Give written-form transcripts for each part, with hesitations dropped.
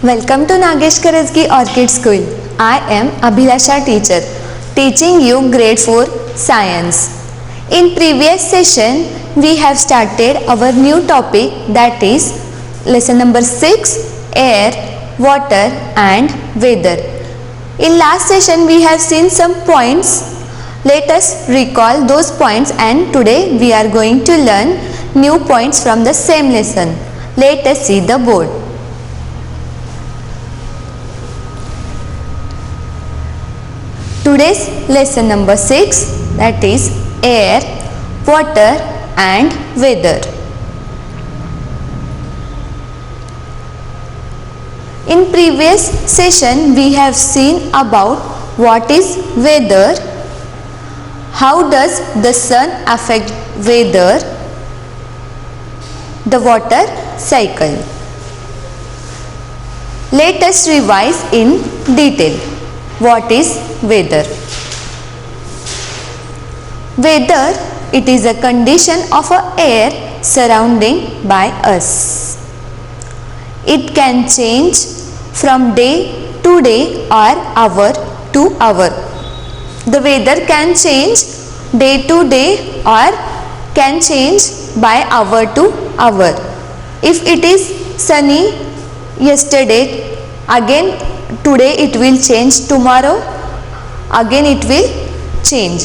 Welcome to Nagesh Karajagi Orchid School. I am Abhilasha teacher, teaching you grade 4 science. In previous session, we have started our new topic, that is lesson number 6, air, water and weather. In last session, we have seen some points. Let us recall those points, and today we are going to learn new points from the same lesson. Let us see the board. Today's lesson number 6, that is air, water and weather. In previous session, we have seen about what is weather, how does the sun affect weather, the water cycle. Let us revise in detail. What is weather? Weather, it is a condition of air surrounding by us. It can change from day to day or hour to hour. The weather can change day to day or can change by hour to hour. If it is sunny yesterday, again today it will change, tomorrow again it will change.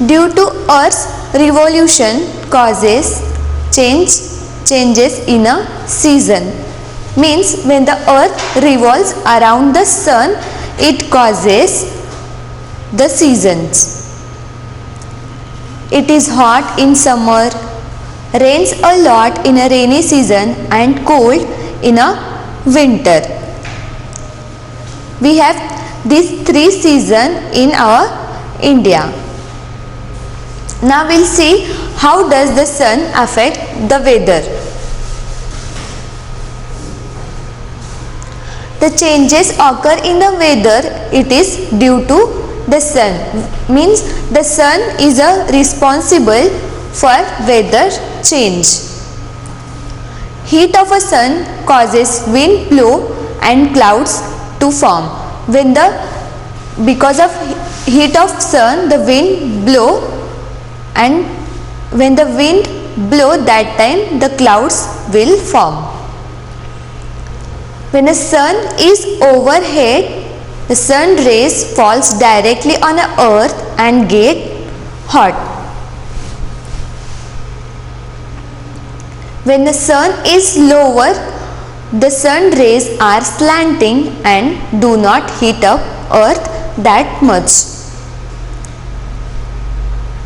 Due to Earth's revolution causes changes in a season. Means when the Earth revolves around the sun, it causes the seasons. It is hot in summer, rains a lot in a rainy season and cold in a winter. We have these three seasons in our India. Now we'll see how does the sun affect the weather. The changes occur in the weather, it is due to the sun. Means the sun is responsible for weather change. Heat of a sun causes wind blow and clouds to form. Because of heat of sun, the wind blow, and when the wind blow, that time the clouds will form. When the sun is overhead, the sun rays falls directly on the earth and get hot. When the sun is lower, the sun rays are slanting and do not heat up earth that much.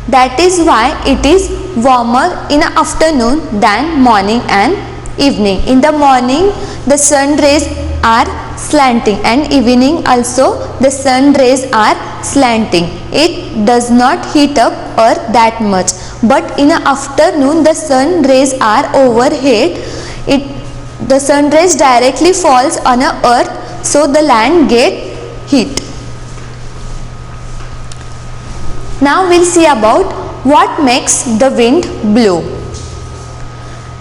That is why it is warmer in the afternoon than morning and evening. In the morning, the sun rays are slanting, and evening also the sun rays are slanting. It does not heat up earth that much. But in the afternoon, the sun rays are overhead. The sun rays directly falls on the earth, so the land get heat. Now we'll see about what makes the wind blow.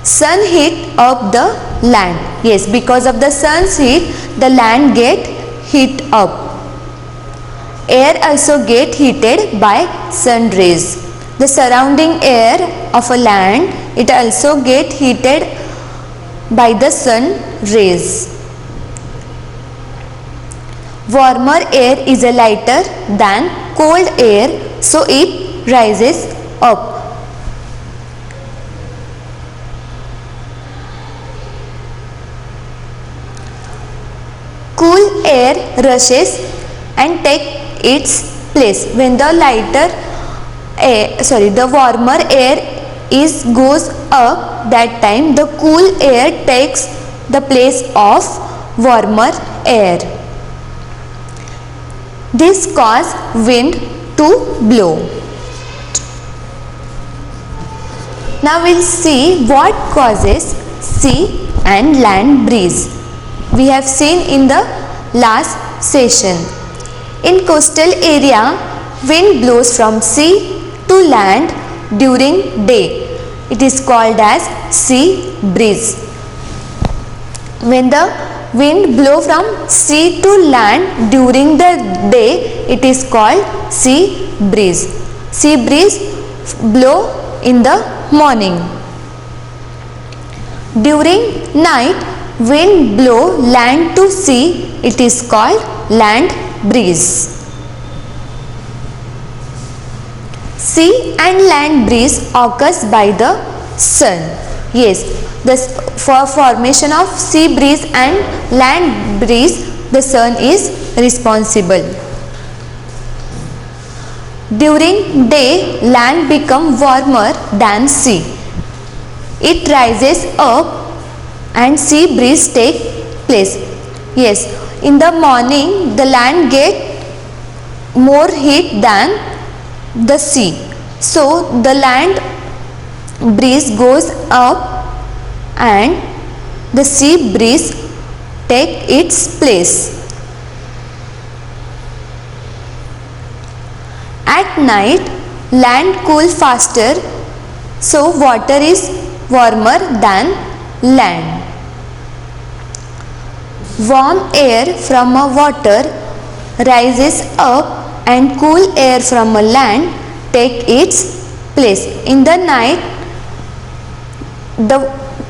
Sun heat up the land. Yes, because of the sun's heat, the land get heat up. Air also get heated by sun rays. The surrounding air of a land, it also get heated by the sun rays. Warmer air is lighter than cold air, so it rises up. Cool air rushes and takes its place. When the the warmer air goes up, that time the cool air takes the place of warmer air. This causes wind to blow. Now we'll see what causes sea and land breeze. We have seen in the last session. In coastal area, wind blows from sea to land during day. It is called as sea breeze. When the wind blow from sea to land during the day, it is called sea breeze. Sea breeze blow in the morning. During night, wind blow land to sea, it is called land breeze. Sea and land breeze occurs by the sun. Yes, for formation of sea breeze and land breeze, the sun is responsible. During day, land become warmer than sea. It rises up and sea breeze take place. Yes, in the morning the land get more heat than the sea. So the land breeze goes up and the sea breeze take its place. At night, land cool faster, so water is warmer than land. Warm air from a water rises up and cool air from a land take its place. In the night, the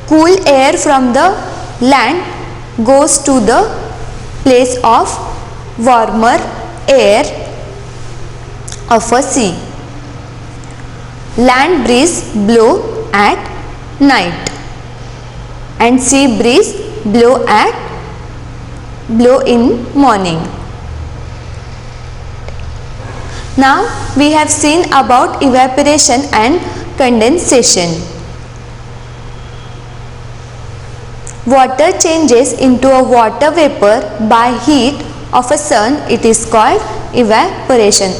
cool air from the land goes to the place of warmer air of a sea. Land breeze blow at night and sea breeze blow in morning. Now we have seen about evaporation and condensation. Water changes into a water vapor by heat of a sun. It is called evaporation.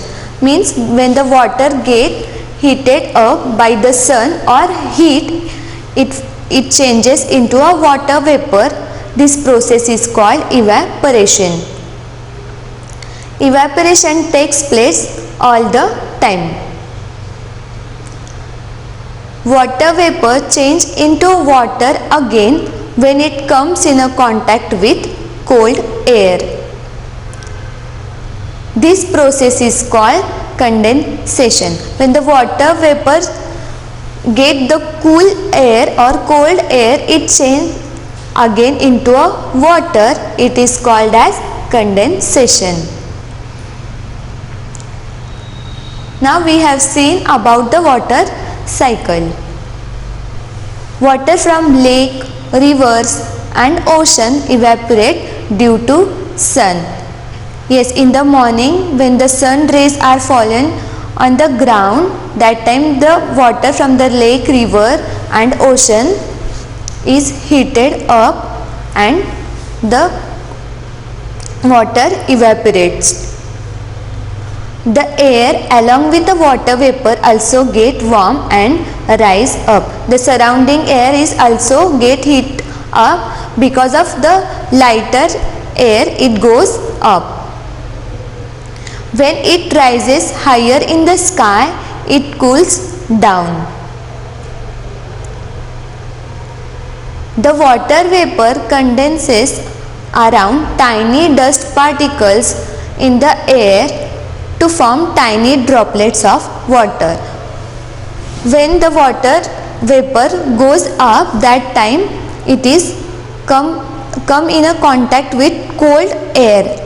Means when the water get heated up by the sun or heat, it changes into a water vapor. This process is called evaporation. Evaporation takes place all the time. Water vapor change into water again when it comes in a contact with cold air. This process is called condensation. When the water vapor get the cool air or cold air, it change again into a water. It is called as condensation. Now we have seen about the water cycle. Water from lake, rivers and ocean evaporate due to sun. Yes, in the morning when the sun rays are fallen on the ground, that time the water from the lake, river and ocean is heated up and the water evaporates. The air along with the water vapor also get warm and rise up. The surrounding air is also get heat up because of the lighter air, it goes up. When it rises higher in the sky, it cools down. The water vapor condenses around tiny dust particles in the air to form tiny droplets of water. When the water vapor goes up, that time it is come in a contact with cold air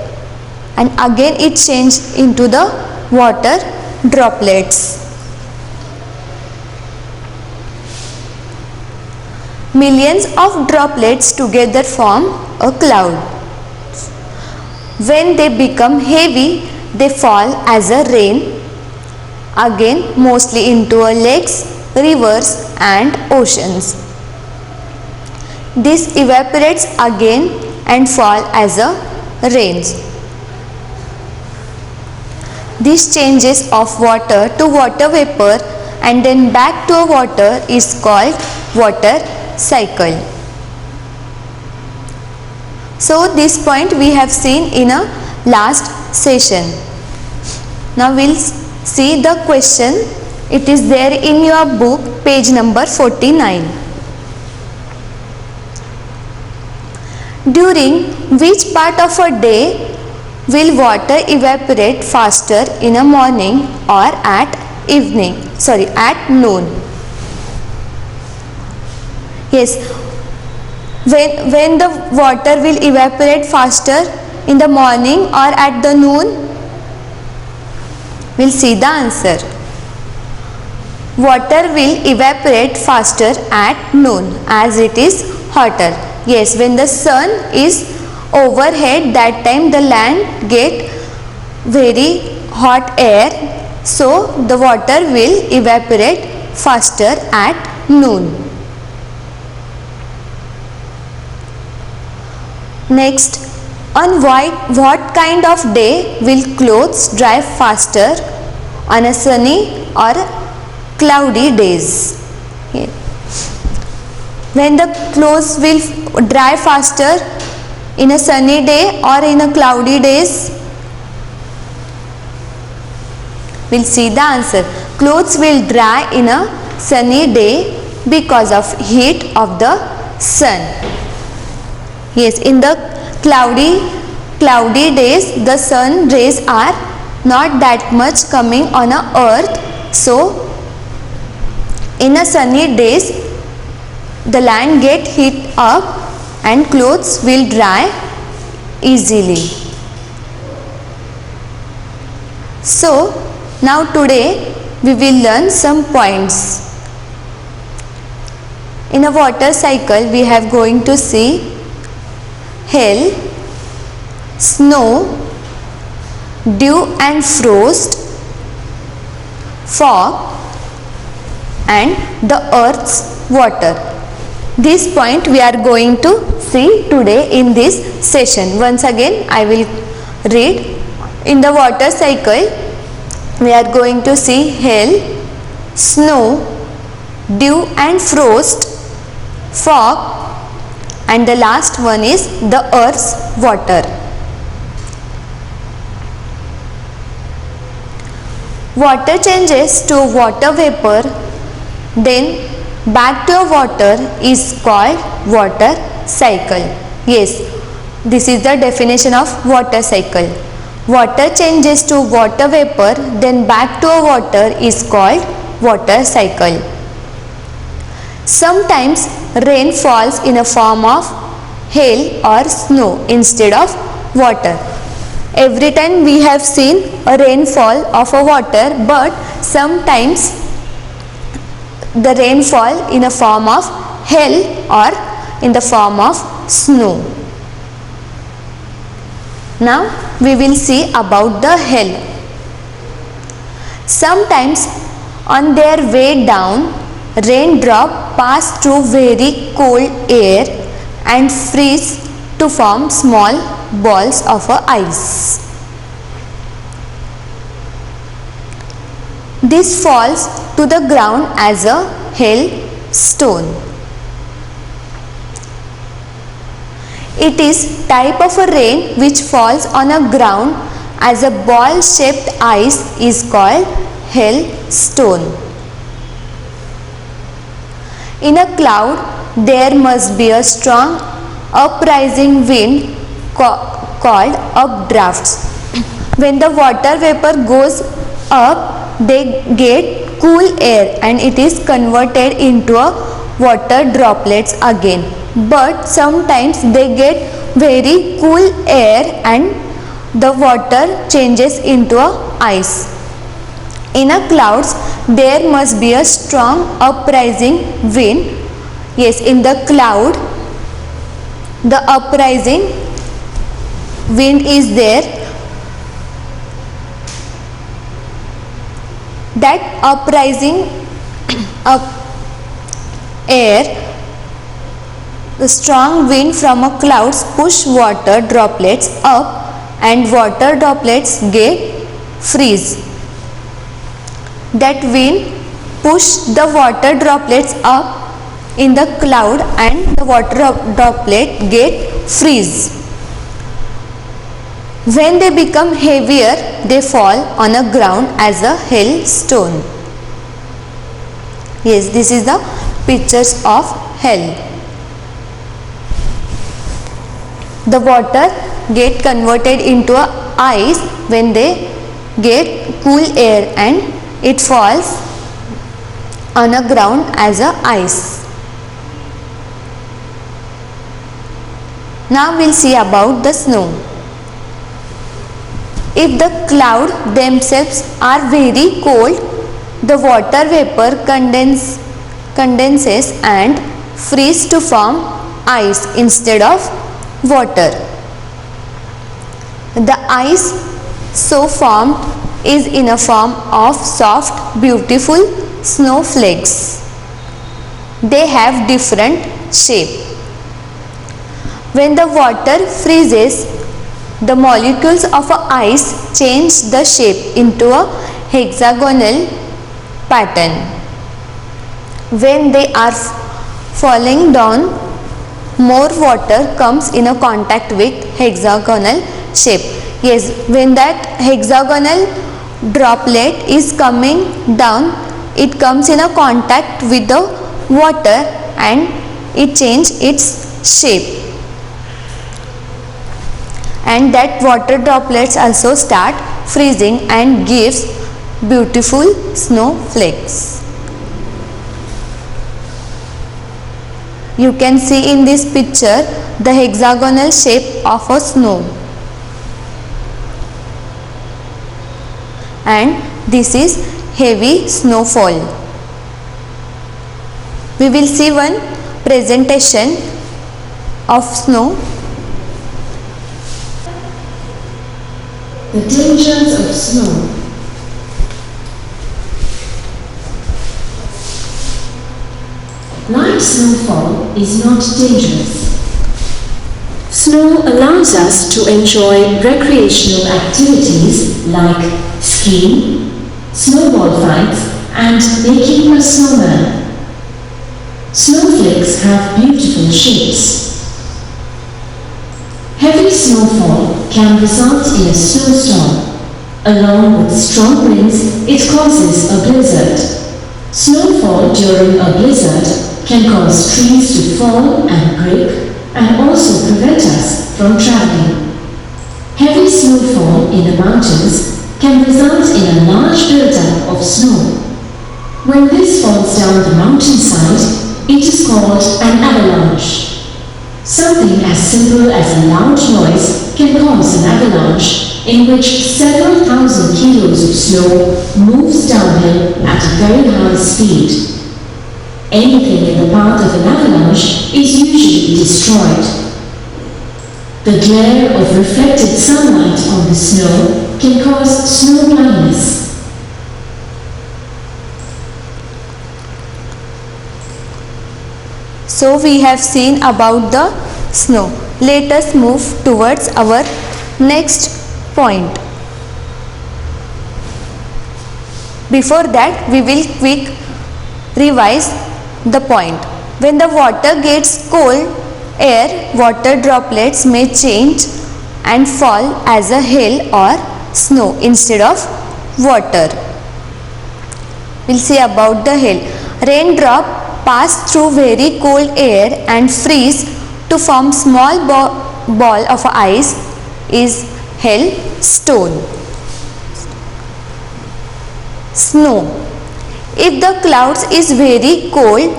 and again it changes into the water droplets. Millions of droplets together form a cloud. When they become heavy, they fall as a rain, again mostly into lakes, rivers and oceans. This evaporates again and fall as a rains. These changes of water to water vapor and then back to water is called water cycle. So this point we have seen in a last session. Now we'll see the question. It is there in your book, page number 49. During which part of a day will water evaporate faster, in a morning or at at noon? Yes, when the water will evaporate faster, in the morning or at the noon? We'll see the answer. Water will evaporate faster at noon as it is hotter. Yes, when the sun is overhead, that time the land get very hot air, so the water will evaporate faster at noon. Next, on what kind of day will clothes dry faster, on a sunny or cloudy days? Yeah. When the clothes will dry faster, in a sunny day or in a cloudy days? We'll see the answer. Clothes will dry in a sunny day because of heat of the sun. Yes, in the cloudy days, the sun rays are not that much coming on a earth, so in a sunny days the land get heat up and clothes will dry easily. So now today we will learn some points. In a water cycle we have going to see hail, snow, dew and frost, fog and the earth's water. This point we are going to see today in this session. Once again I will read. In the water cycle we are going to see hail, snow, dew and frost, fog and the last one is the earth's water. Water changes to water vapor, then back to water is called water cycle. Yes, this is the definition of water cycle. Water changes to water vapor, then back to water is called water cycle. Sometimes rain falls in a form of hail or snow instead of water. Every time we have seen a rainfall of a water, but sometimes the rainfall in a form of hail or in the form of snow. Now we will see about the hail. Sometimes on their way down, raindrop pass through very cold air and freeze to form small balls of ice. This falls to the ground as a hailstone. It is type of a rain which falls on a ground as a ball shaped ice is called hailstone. In a cloud there must be a strong uprising wind called updrafts. When the water vapor goes up, they get cool air and it is converted into a water droplets again. But sometimes they get very cool air and the water changes into a ice. In a clouds there must be a strong uprising wind. Yes, in the cloud the uprising wind is there. That uprising air, the strong wind from a clouds push water droplets up and water droplets get freeze. That wind push the water droplets up in the cloud and the water droplet get freeze. When they become heavier, they fall on a ground as a hailstone. Yes, this is the pictures of hail. The water get converted into a ice when they get cool air and it falls on a ground as a ice. Now we'll see about the snow. If the cloud themselves are very cold, the water vapor condenses and freeze to form ice instead of water. The ice so formed is in a form of soft, beautiful snowflakes. They have different shape. When the water freezes, the molecules of ice change the shape into a hexagonal pattern. When they are falling down, more water comes in a contact with hexagonal shape. Yes, when that hexagonal droplet is coming down, it comes in a contact with the water and it changes its shape. And that water droplets also start freezing and gives beautiful snowflakes. You can see in this picture the hexagonal shape of a snow. And this is heavy snowfall. We will see one presentation of snow. The dangers of snow. Light snowfall is not dangerous. Snow allows us to enjoy recreational activities like skiing, snowball fights, and making a snowman. Snowflakes have beautiful shapes. Heavy snowfall can result in a snowstorm. Along with strong winds, it causes a blizzard. Snowfall during a blizzard can cause trees to fall and break and also prevent us from traveling. Heavy snowfall in the mountains can result in a large buildup of snow. When this falls down the mountainside, it is called an avalanche. Something as simple as a loud noise can cause an avalanche in which several thousand kilos of snow moves downhill at a very high speed. Anything in the path of an avalanche is usually destroyed. The glare of reflected sunlight on the snow can cause snow blindness. So we have seen about the snow. Let us move towards our next point. Before that, we will quick revise the point. When the water gets cold, air water droplets may change and fall as a hail or snow instead of water. We'll see about the hail. Raindrop pass through very cold air and freeze to form small ball of ice is hailstone. Snow. If the clouds is very cold,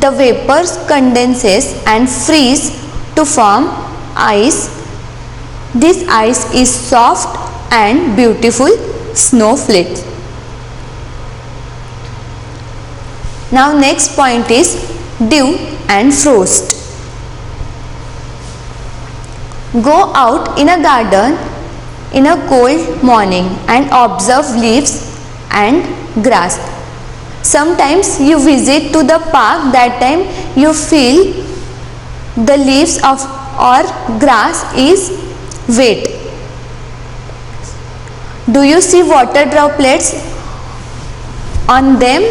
the vapors condenses and freeze to form ice. This ice is soft and beautiful snowflakes. Now next point is dew and frost. Go out in a garden in a cold morning and observe leaves and grass. Sometimes you visit to the park, that time you feel the leaves of or grass is wet. Do you see water droplets on them?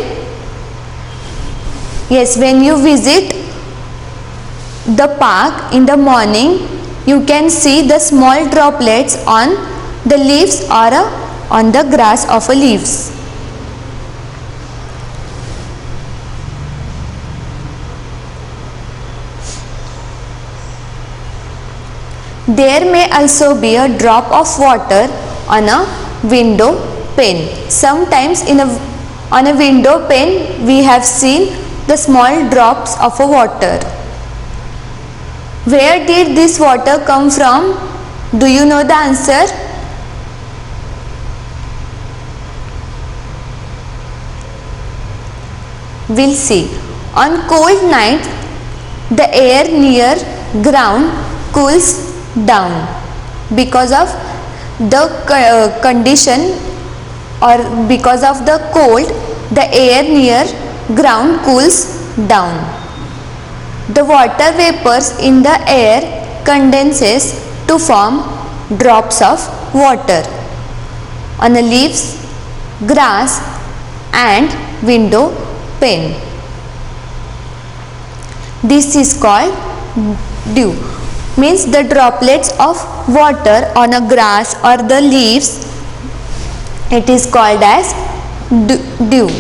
Yes, when you visit the park in the morning, you can see the small droplets on the leaves or on the grass of a leaves. There may also be a drop of water on a window pane. Sometimes on a window pane we have seen the small drops of a water. Where did this water come from? Do you know the answer? We'll see. On cold nights, the air near ground cools down because of the condition, or because of the cold, the air near ground cools down. The water vapors in the air condenses to form drops of water on the leaves, grass and window pane. This is called dew. Means the droplets of water on a grass or the leaves, it is called as dew.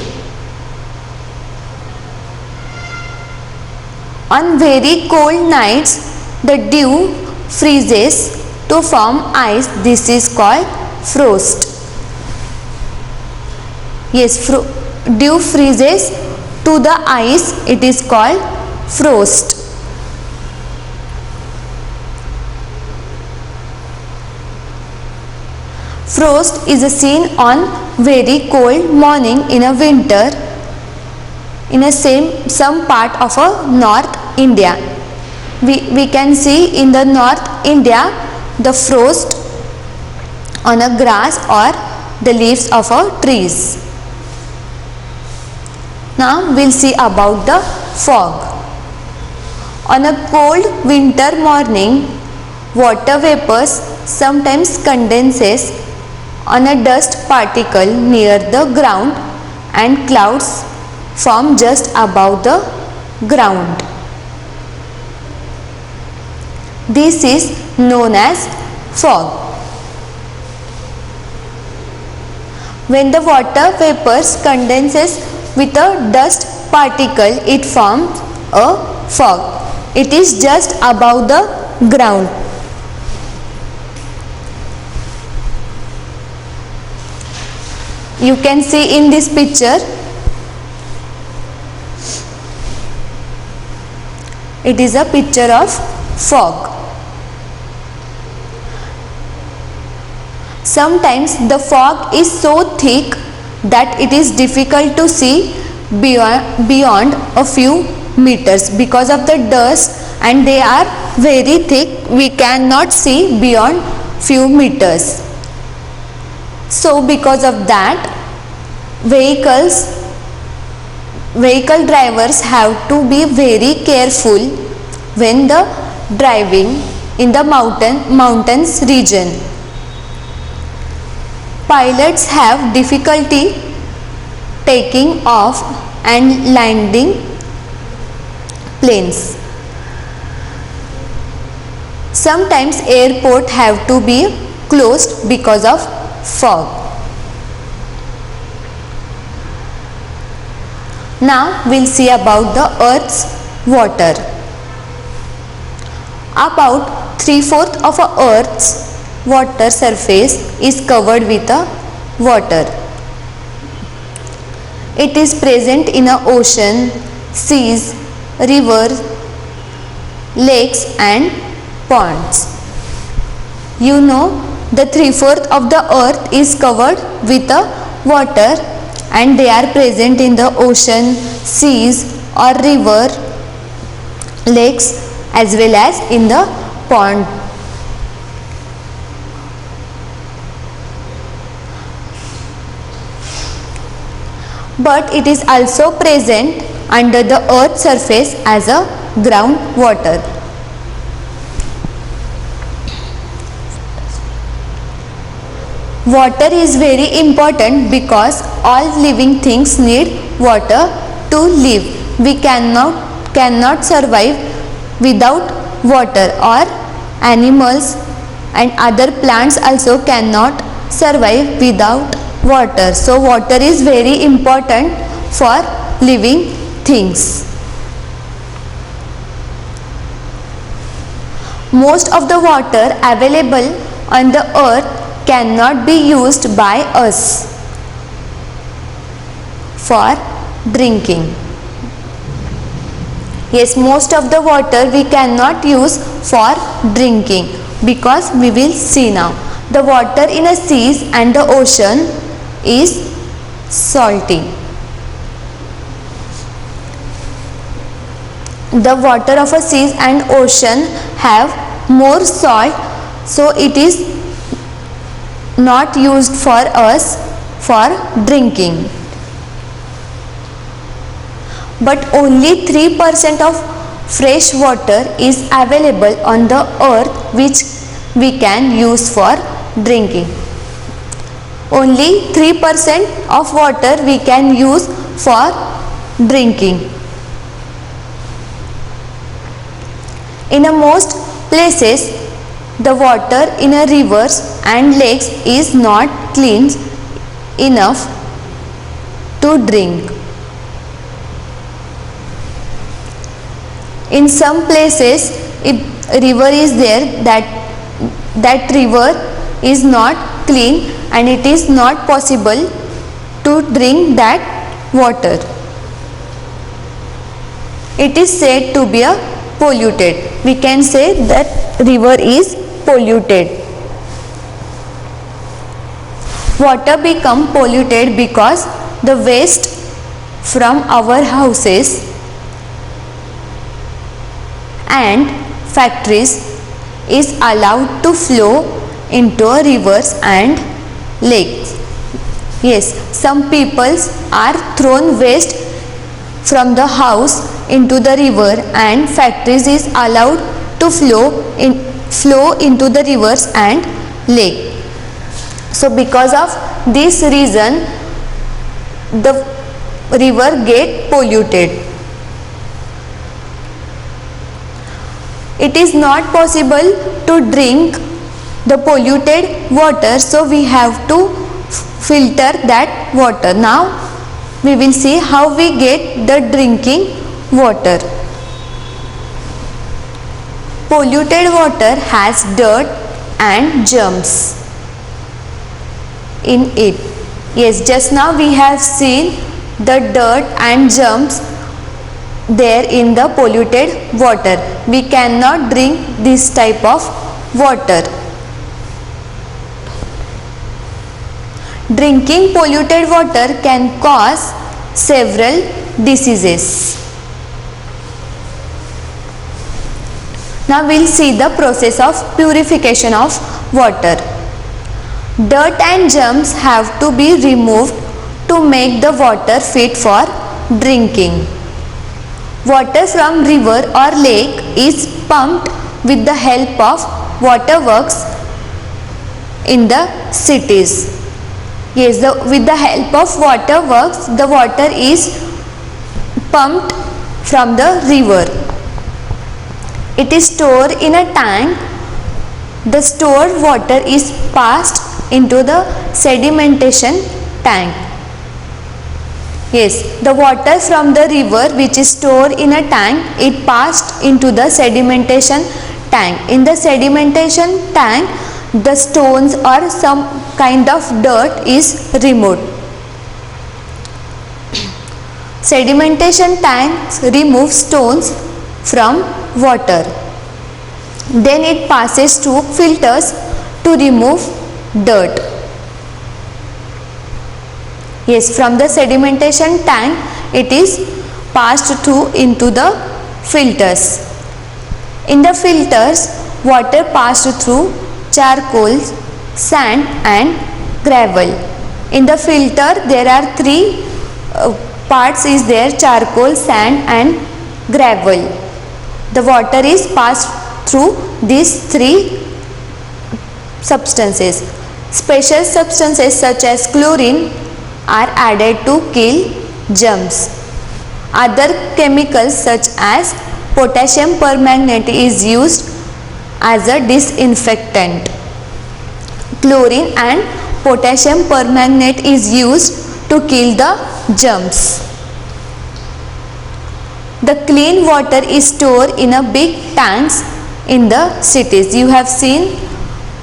On very cold nights, the dew freezes to form ice. This is called frost. Yes, dew freezes to the ice. It is called frost. Frost is seen on very cold morning in a winter in some part of North India. We can see in the North India the frost on a grass or the leaves of trees. Now we'll see about the fog. On a cold winter morning, water vapors sometimes condenses on a dust particle near the ground and clouds form just above the ground. This is known as fog. When the water vapors condenses with a dust particle, it forms a fog. It is just above the ground. You can see in this picture, it is a picture of fog. Sometimes the fog is so thick that it is difficult to see beyond a few meters because of the dust, and they are very thick. We cannot see beyond few meters. So because of that, vehicle drivers have to be very careful when the driving in the mountains region. Pilots have difficulty taking off and landing planes. Sometimes airports have to be closed because of fog. Now we'll see about the Earth's water. About 3/4 of Earth's water surface is covered with water. It is present in a ocean, seas, rivers, lakes and ponds. You know, the 3/4 of the earth is covered with water, and they are present in the ocean, seas or river, lakes as well as in the pond. But it is also present under the earth's surface as a groundwater. Water is very important because all living things need water to live. We cannot survive without water, or animals and other plants also cannot survive without water. So water is very important for living things. Most of the water available on the earth cannot be used by us for drinking. Yes, most of the water we cannot use for drinking, because we will see now. The water in the seas and the ocean is salty. The water of a seas and ocean have more salt, so it is not used for us for drinking. But only 3% of fresh water is available on the earth which we can use for drinking. Only 3% of water we can use for drinking. In most places, the water in a rivers and lakes is not clean enough to drink. In some places, river is there, that river is not clean and it is not possible to drink that water. It is said to be polluted. We can say that river is polluted. Water become polluted because the waste from our houses and factories is allowed to flow into rivers and lakes. Yes, some people are thrown waste from the house into the river and factories is allowed to flow into the rivers and lake. So because of this reason, the river get polluted. It is not possible to drink the polluted water, so we have to filter that water. Now we will see how we get the drinking water. Polluted water has dirt and germs in it. Yes, just now we have seen the dirt and germs there in the polluted water. We cannot drink this type of water. Drinking polluted water can cause several diseases. Now we will see the process of purification of water. Dirt and germs have to be removed to make the water fit for drinking. Water from river or lake is pumped with the help of waterworks in the cities. Yes, with the help of waterworks, the water is pumped from the river. It is stored in a tank. The stored water is passed into the sedimentation tank. Yes, the water from the river which is stored in a tank, it passed into the sedimentation tank. In the sedimentation tank, the stones or some kind of dirt is removed. Sedimentation tanks remove stones from water. Then it passes through filters to remove dirt. Yes, from the sedimentation tank it is passed through into the filters. In the filters, water passed through charcoal, sand and gravel. In the filter there are three parts is there: charcoal, sand and gravel. The water is passed through these three substances. Special substances such as chlorine are added to kill germs. Other chemicals such as potassium permanganate is used as a disinfectant. Chlorine and potassium permanganate is used to kill the germs. The clean water is stored in a big tanks in the cities. You have seen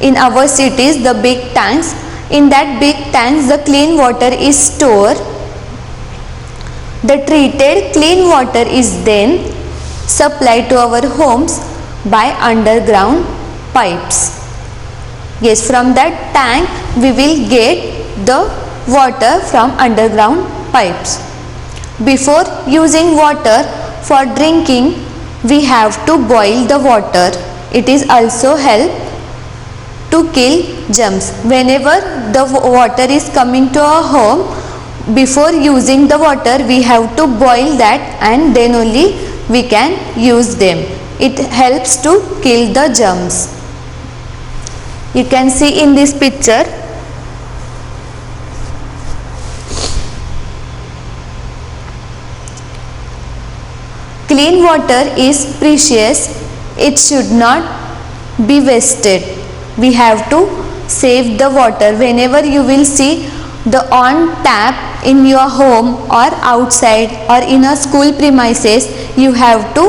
in our cities the big tanks. In that big tanks the clean water is stored. The treated clean water is then supplied to our homes by underground pipes. Yes, from that tank we will get the water from underground pipes. Before using water for drinking, we have to boil the water. It is also help to kill germs. Whenever the water is coming to our home, before using the water we have to boil that and then only we can use them. It helps to kill the germs. You can see in this picture clean water is precious. It should not be wasted. We have to save the water. Whenever you will see the on tap in your home or outside or in a school premises, you have to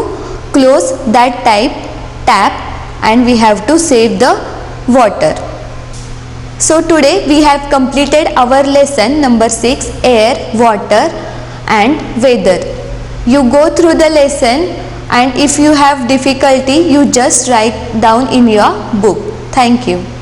close that tap and we have to save the water. So today we have completed our lesson number 6, air, water and weather. You go through the lesson and if you have difficulty, you just write down in your book. Thank you.